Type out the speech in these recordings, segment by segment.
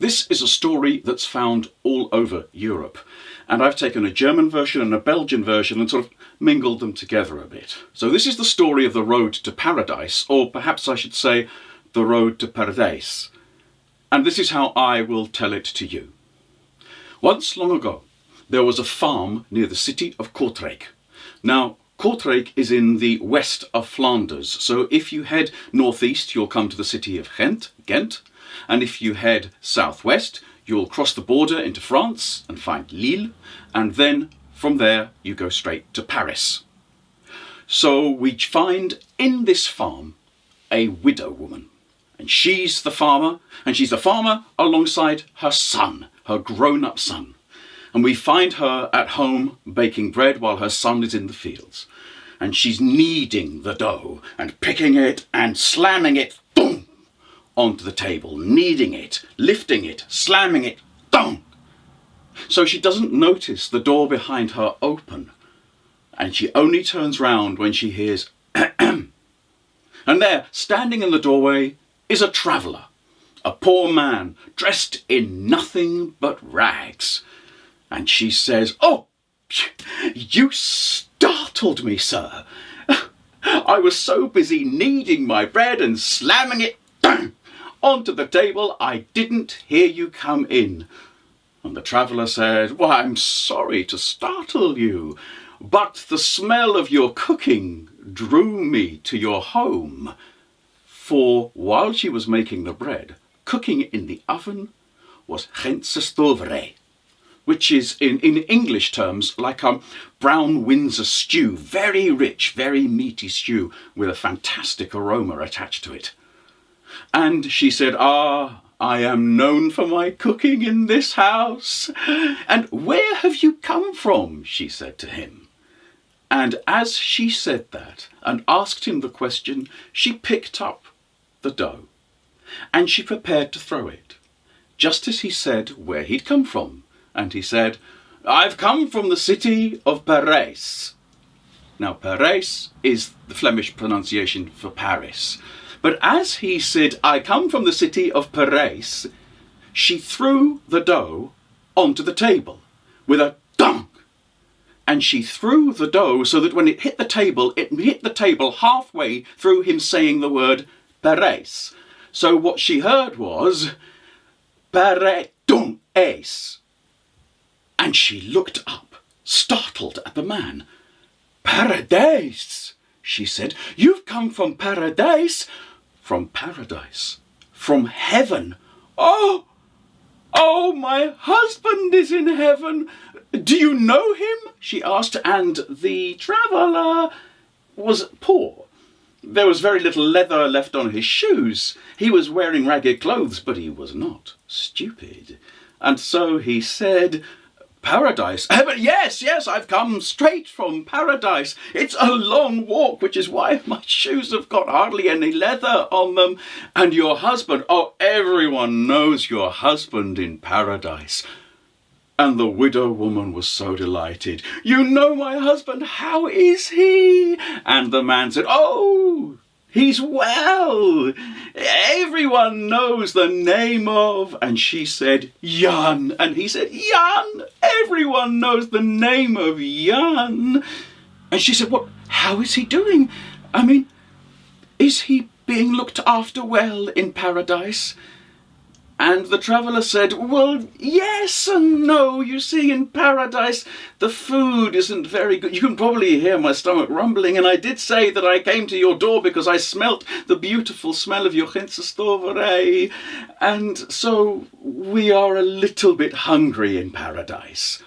This is a story that's found all over Europe, and I've taken a German version and a Belgian version and sort of mingled them together a bit. So this is the story of the road to paradise, or perhaps I should say the road to paradise. And this is how I will tell it to you. Once long ago, there was a farm near the city of Kortrijk. Now, Kortrijk is in the west of Flanders, so if you head northeast, you'll come to the city of Ghent, and if you head southwest, you'll cross the border into France and find Lille, and then from there you go straight to Paris. So we find in this farm a widow woman, and she's the farmer, and she's the farmer alongside her son, her grown-up son. And we find her at home baking bread while her son is in the fields. And she's kneading the dough and picking it and slamming it, boom, onto the table, kneading it, lifting it, slamming it, boom. So she doesn't notice the door behind her open. And she only turns round when she hears and there, standing in the doorway, is a traveller, a poor man dressed in nothing but rags. And she says, "Oh, you startled me, sir. I was so busy kneading my bread and slamming it onto the table, I didn't hear you come in." And the traveller said, "Well, I'm sorry to startle you, but the smell of your cooking drew me to your home." For while she was making the bread, cooking in the oven was Gentse stoverij, which is in English terms like a brown Windsor stew, very rich, very meaty stew with a fantastic aroma attached to it. And she said, "Ah, I am known for my cooking in this house. And where have you come from?" she said to him. And as she said that and asked him the question, she picked up the dough and she prepared to throw it, just as he said where he'd come from. And he said, "I've come from the city of Parijs." Now, Parijs is the Flemish pronunciation for Paris. But as he said, "I come from the city of Parijs," she threw the dough onto the table with a dunk. And she threw the dough so that when it hit the table halfway through him saying the word Parijs. So what she heard was, "Parijs." And she looked up, startled at the man. "Paradise," she said. "You've come from paradise?" "From paradise. From heaven." Oh, my husband is in heaven. Do you know him?" she asked. And the traveller was poor. There was very little leather left on his shoes. He was wearing ragged clothes, but he was not stupid. And so he said, "Paradise? Yes, I've come straight from paradise. It's a long walk, which is why my shoes have got hardly any leather on them. And your husband, oh, everyone knows your husband in paradise." And the widow woman was so delighted. "You know my husband, how is he?" And the man said, "Oh, he's well. Everyone knows the name of," and she said, "Jan." And he said, "Jan, everyone knows the name of Jan." And she said, "What? How is he doing? I mean, is he being looked after well in paradise?" And the traveller said, "Well, yes and no. You see, in paradise, the food isn't very good. You can probably hear my stomach rumbling. And I did say that I came to your door because I smelt the beautiful smell of your Gentse stoverij. And so we are a little bit hungry in paradise."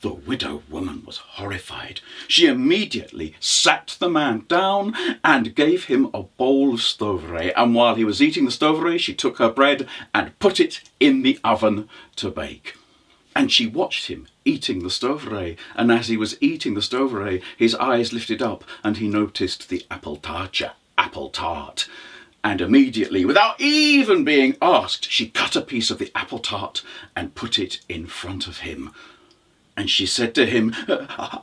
The widow woman was horrified. She immediately sat the man down and gave him a bowl of stoverij. And while he was eating the stoverij, she took her bread and put it in the oven to bake. And she watched him eating the stoverij. And as he was eating the stoverij, his eyes lifted up and he noticed the apple tart. And immediately, without even being asked, she cut a piece of the apple tart and put it in front of him. And she said to him,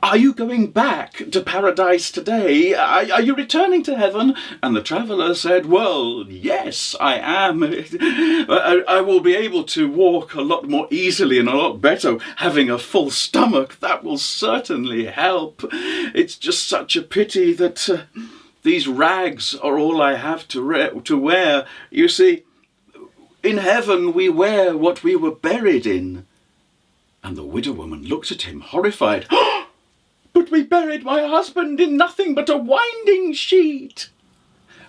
"Are you going back to paradise today? Are you returning to heaven?" And the traveller said, "Well, yes, I am. I will be able to walk a lot more easily and a lot better having a full stomach. That will certainly help. It's just such a pity that these rags are all I have to wear. You see, in heaven we wear what we were buried in." And the widow woman looked at him, horrified. "But we buried my husband in nothing but a winding sheet."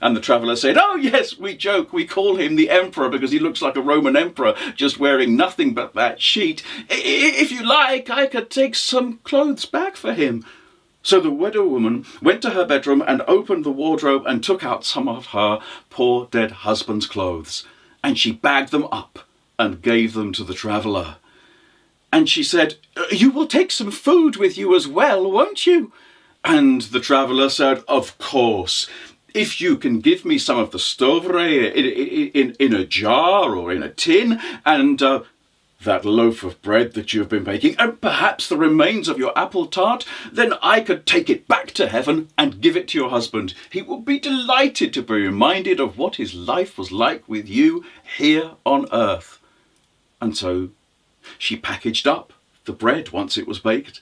And the traveller said, "Oh yes, we joke. We call him the emperor because he looks like a Roman emperor just wearing nothing but that sheet. If you like, I could take some clothes back for him." So the widow woman went to her bedroom and opened the wardrobe and took out some of her poor dead husband's clothes. And she bagged them up and gave them to the traveller. And she said, "You will take some food with you as well, won't you?" And the traveller said, "Of course. If you can give me some of the stovre in a jar or in a tin, and that loaf of bread that you have been baking, and perhaps the remains of your apple tart, then I could take it back to heaven and give it to your husband. He will be delighted to be reminded of what his life was like with you here on earth." And so she packaged up the bread once it was baked.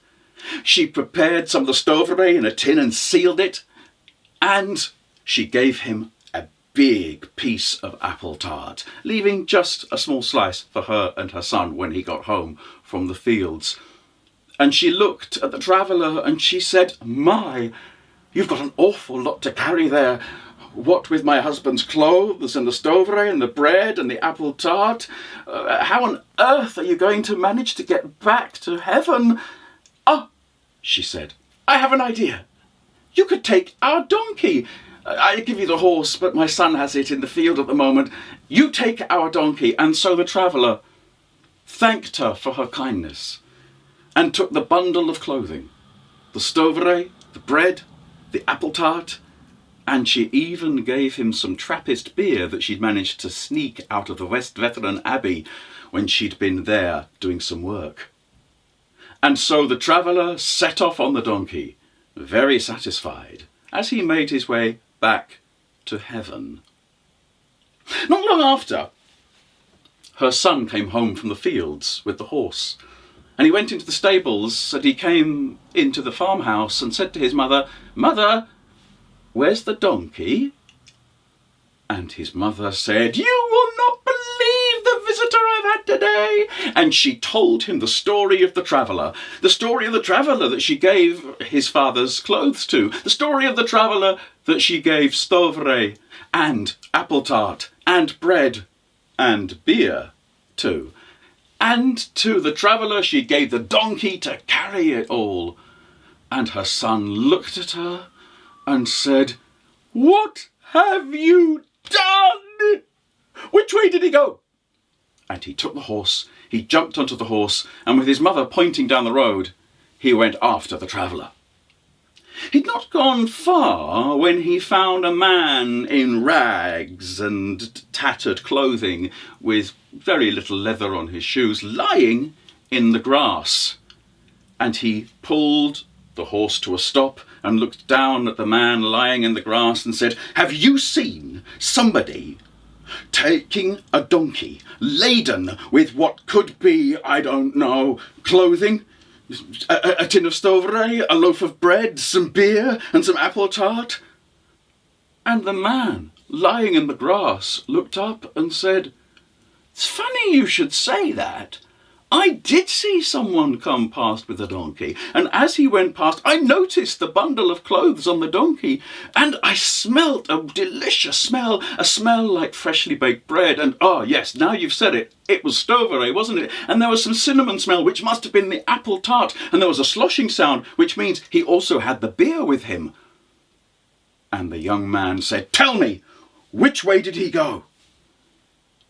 She prepared some of the stovre in a tin and sealed it. And she gave him a big piece of apple tart, leaving just a small slice for her and her son when he got home from the fields. And she looked at the traveller and she said, "My, you've got an awful lot to carry there. What with my husband's clothes and the stovre and the bread and the apple tart, how on earth are you going to manage to get back to heaven?" "Oh," she said, "I have an idea. You could take our donkey. I give you the horse, but my son has it in the field at the moment. You take our donkey." And so the traveller thanked her for her kindness and took the bundle of clothing, the stovre, the bread, the apple tart, and she even gave him some Trappist beer that she'd managed to sneak out of the West Veteran Abbey when she'd been there doing some work. And so the traveller set off on the donkey, very satisfied, as he made his way back to heaven. Not long after, her son came home from the fields with the horse, and he went into the stables, and he came into the farmhouse and said to his mother, "Mother, where's the donkey?" And his mother said, "You will not believe the visitor I've had today." And she told him the story of the traveller that she gave his father's clothes to, the story of the traveller that she gave stovre and apple tart and bread and beer to. And to the traveller she gave the donkey to carry it all. And her son looked at her and said, "What have you done? Which way did he go?" And he took the horse, he jumped onto the horse, and with his mother pointing down the road, he went after the traveller. He'd not gone far when he found a man in rags and tattered clothing with very little leather on his shoes lying in the grass. And he pulled the horse to a stop and looked down at the man lying in the grass and said, "Have you seen somebody taking a donkey laden with what could be, I don't know, clothing, a tin of stovre, a loaf of bread, some beer and some apple tart?" And the man lying in the grass looked up and said, "It's funny you should say that. I did see someone come past with a donkey, and as he went past, I noticed the bundle of clothes on the donkey, and I smelt a delicious smell, a smell like freshly baked bread, and oh yes, now you've said it, it was stovre, wasn't it? And there was some cinnamon smell, which must have been the apple tart, and there was a sloshing sound, which means he also had the beer with him." And the young man said, "Tell me, which way did he go?"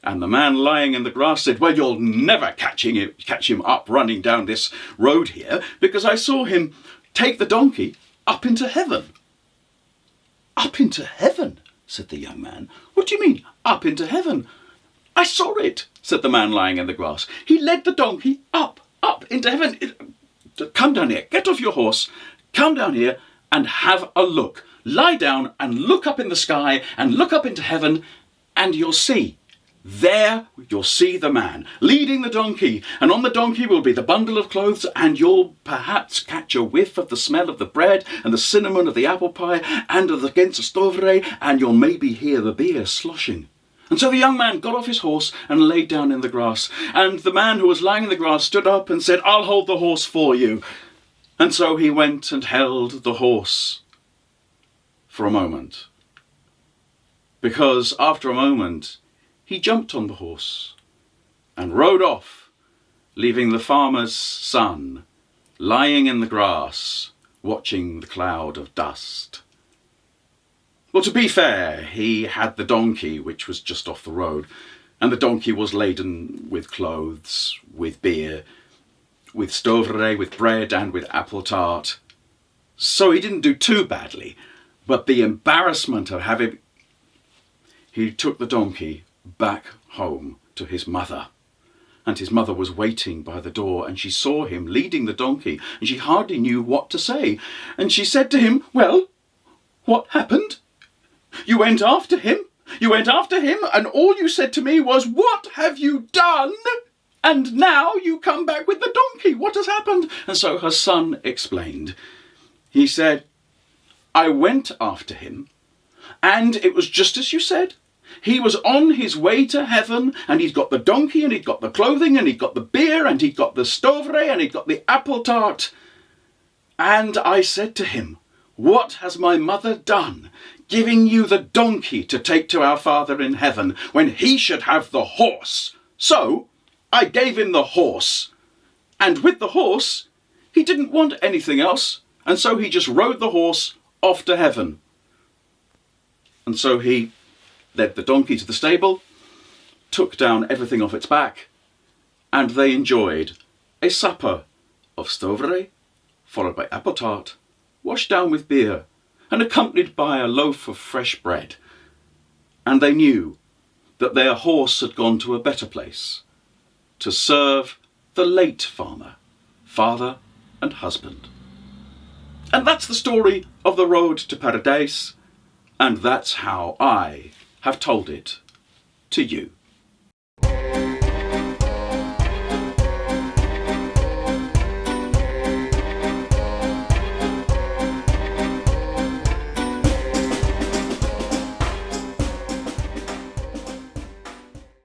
And the man lying in the grass said, "Well, you'll never catch him up running down this road here, because I saw him take the donkey up into heaven." "Up into heaven?" said the young man. "What do you mean, up into heaven?" "I saw it," said the man lying in the grass. "He led the donkey up into heaven. come down here, get off your horse, come down here and have a look. Lie down and look up in the sky and look up into heaven, and you'll see. There you'll see the man leading the donkey, and on the donkey will be the bundle of clothes, and you'll perhaps catch a whiff of the smell of the bread and the cinnamon of the apple pie and of the Gänse-Stövre, and you'll maybe hear the beer sloshing. And so the young man got off his horse and laid down in the grass, and the man who was lying in the grass stood up and said, "I'll hold the horse for you." And so he went and held the horse for a moment, because after a moment he jumped on the horse and rode off, leaving the farmer's son lying in the grass, watching the cloud of dust. Well, to be fair, he had the donkey, which was just off the road, and the donkey was laden with clothes, with beer, with Stövre, with bread, and with apple tart. So he didn't do too badly, but the embarrassment of having... He took the donkey back home to his mother, and his mother was waiting by the door, and she saw him leading the donkey, and she hardly knew what to say. And she said to him, "Well, what happened? You went after him, and all you said to me was, 'What have you done?' And now you come back with the donkey. What has happened?" And so her son explained. He said, "I went after him, and it was just as you said. He was on his way to heaven, and he'd got the donkey, and he'd got the clothing, and he'd got the beer, and he'd got the Stövre, and he'd got the apple tart. And I said to him, 'What has my mother done, giving you the donkey to take to our Father in heaven, when he should have the horse?' So I gave him the horse, and with the horse he didn't want anything else, and so he just rode the horse off to heaven." And so he led the donkey to the stable, took down everything off its back, and they enjoyed a supper of Stövre, followed by apple tart, washed down with beer, and accompanied by a loaf of fresh bread. And they knew that their horse had gone to a better place, to serve the late farmer, father and husband. And that's the story of the road to paradise, and that's how I have told it to you.